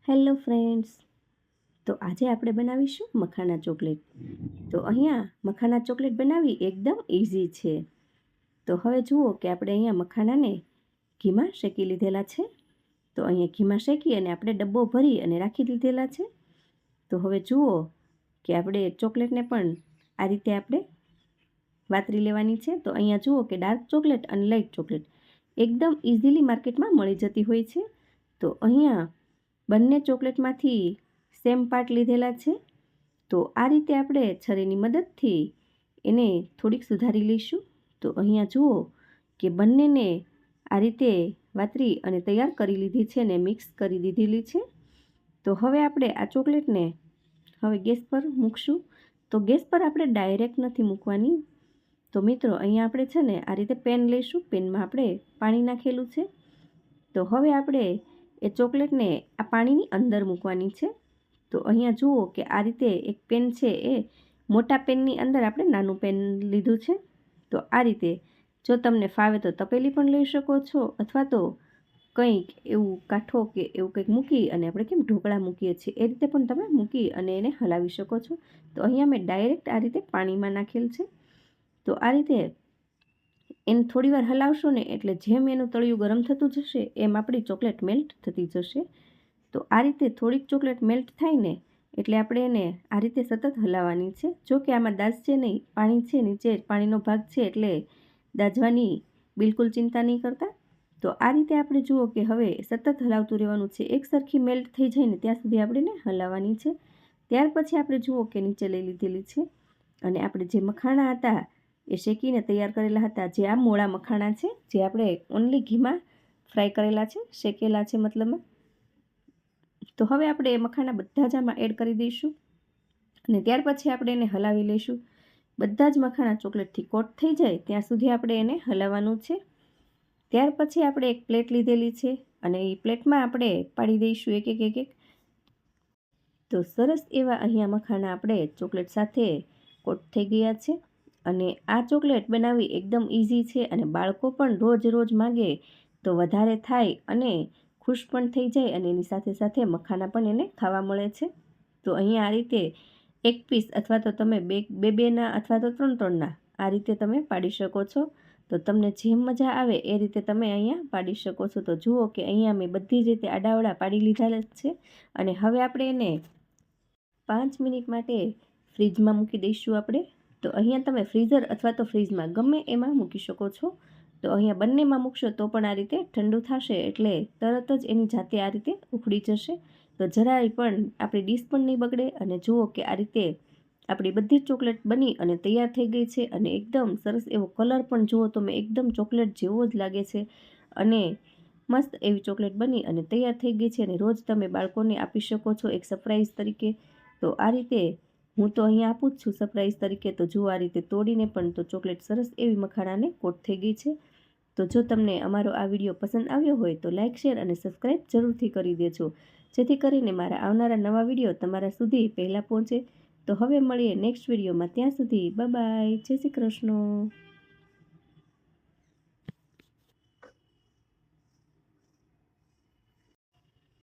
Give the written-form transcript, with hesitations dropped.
Hello friends, તો આજે આપણે બનાવીશું મખાના ચોકલેટ. તો અહીંયા મખાના ચોકલેટ બનાવવી એકદમ ઇઝી છે. તો હવે જુઓ કે આપણે અહીંયા મખાનાને ઘીમાં શેકી લીધેલા છે. તો અહીંયા ઘીમાં શેકી અને આપણે ડબ્બો ભરી અને રાખી દીધેલા છે. તો હવે જુઓ કે આપણે ચોકલેટને પણ આ રીતે આપણે વાતરી લેવાની છે. તો અહીંયા જુઓ કે ડાર્ક ચોકલેટ અને લાઇટ ચોકલેટ એકદમ ઇઝીલી માર્કેટમાં મળી જતી હોય છે. તો અહીંયા બંને ચોકલેટમાંથી સેમ પાર્ટ લીધેલા છે. તો આ રીતે આપણે છરીની મદદથી એને થોડીક સુધારી લઈશું. તો અહીંયા જુઓ કે બંનેને આ રીતે વાતરી અને તૈયાર કરી લીધી છે અને મિક્સ કરી દીધેલી છે. તો હવે આપણે આ ચોકલેટને હવે ગેસ પર મૂકશું. તો ગેસ પર આપણે ડાયરેક્ટ નથી મૂકવાની. તો મિત્રો અહીંયા આપણે છે ને આ રીતે પેન લઈશું. પેનમાં આપણે પાણી નાખેલું છે. તો હવે આપણે એ ચોકલેટને આ પાણીની અંદર મૂકવાની છે. તો અહીંયા જુઓ કે આ રીતે એક પેન છે, એ મોટા પેનની અંદર આપણે નાનું પેન લીધું છે. તો આ રીતે જો તમને ફાવે તો તપેલી પણ લઈ શકો છો, અથવા તો કંઈક એવું કાઠો કે એવું કંઈક મૂકી અને આપણે કેમ ઢોકળા મૂકીએ છીએ એ રીતે પણ તમે મૂકી અને એને હલાવી શકો છો. તો અહીંયા મેં ડાયરેક્ટ આ રીતે પાણીમાં નાખેલ છે. તો આ રીતે એને થોડીવાર હલાવશો ને એટલે જેમ એનું તળિયું ગરમ થતું જશે એમ આપણી ચોકલેટ મેલ્ટ થતી જશે. તો આ રીતે થોડીક ચોકલેટ મેલ્ટ થાય ને એટલે આપણે એને આ રીતે સતત હલાવવાની છે. જો કે આમાં દાઝશે નહીં, પાણી છે નીચે, પાણીનો ભાગ છે એટલે દાઝવાની બિલકુલ ચિંતા નહીં કરતા. તો આ રીતે આપણે જુઓ કે હવે સતત હલાવતું રહેવાનું છે. એક સરખી મેલ્ટ થઈ જાય ને ત્યાં સુધી આપણે એને હલાવવાની છે. ત્યાર પછી આપણે જુઓ કે નીચે લઈ લીધેલી છે અને આપણે જે મખાણા હતા એ શેકીને તૈયાર કરેલા હતા, જે આ મોળા મખાણા છે, જે આપણે ઓનલી ઘીમાં ફ્રાય કરેલા છે, શેકેલા છે મતલબમાં. તો હવે આપણે એ મખાણા બધા જ આમાં એડ કરી દઈશું અને ત્યાર પછી આપણે એને હલાવી લઈશું. બધા જ મખાણા ચોકલેટથી કોટ થઈ જાય ત્યાં સુધી આપણે એને હલાવવાનું છે. ત્યાર પછી આપણે એક પ્લેટ લીધેલી છે અને એ પ્લેટમાં આપણે પાડી દઈશું એક એક એક એક. તો સરસ એવા અહીંયા મખાણા આપણે ચોકલેટ સાથે કોટ થઈ ગયા છે. અને આ ચોકલેટ બનાવવી એકદમ ઇઝી છે અને બાળકો પણ રોજ રોજ માગે તો વધારે થાય અને ખુશ પણ થઈ જાય અને એની સાથે સાથે મખાના પણ એને ખાવા મળે છે. તો અહીંયા આ રીતે એક પીસ અથવા તો તમે બેના અથવા તો ત્રણના આ રીતે તમે પાડી શકો છો. તો તમને જેમ મજા આવે એ રીતે તમે અહીંયા પાડી શકો છો. તો જુઓ કે અહીંયા મેં બધી જ રીતે આડાવડા પાડી લીધા છે અને હવે આપણે એને 5 મિનિટ માટે ફ્રીજમાં મૂકી દઈશું આપણે. તો અહીંયા તમે ફ્રીઝર અથવા તો ફ્રીજમાં ગમે એમાં મૂકી શકો છો. તો અહીંયા બંનેમાં મૂકશો તો પણ આ રીતે ઠંડુ થશે એટલે તરત જ એની જાતે આ રીતે ઉખડી જશે. તો જરાય પણ આપણી ડીશ પણ નહીં બગડે. અને જુઓ કે આ રીતે આપણી બધી જ ચોકલેટ બની અને તૈયાર થઈ ગઈ છે અને એકદમ સરસ એવો કલર પણ જુઓ તો મેં એકદમ ચોકલેટ જેવો જ લાગે છે અને મસ્ત એવી ચોકલેટ બની અને તૈયાર થઈ ગઈ છે અને રોજ તમે બાળકોને આપી શકો છો એક સરપ્રાઈઝ તરીકે. તો આ રીતે હું તો અહીંયા આપું જ છું સરપ્રાઈઝ તરીકે. તો જુઓ આ રીતે તોડીને પણ તો ચોકલેટ સરસ એવી મખાણાને કોટ થઈ ગઈ છે. તો જો તમને અમારો આ વિડીયો પસંદ આવ્યો હોય તો લાઇક, શેર અને સબસ્ક્રાઈબ જરૂરથી કરી દેજો, જેથી કરીને મારા આવનારા નવા વિડીયો તમારા સુધી પહેલાં પહોંચે. તો હવે મળીએ નેક્સ્ટ વિડીયોમાં. ત્યાં સુધી બાય બાય, જય શ્રી કૃષ્ણ.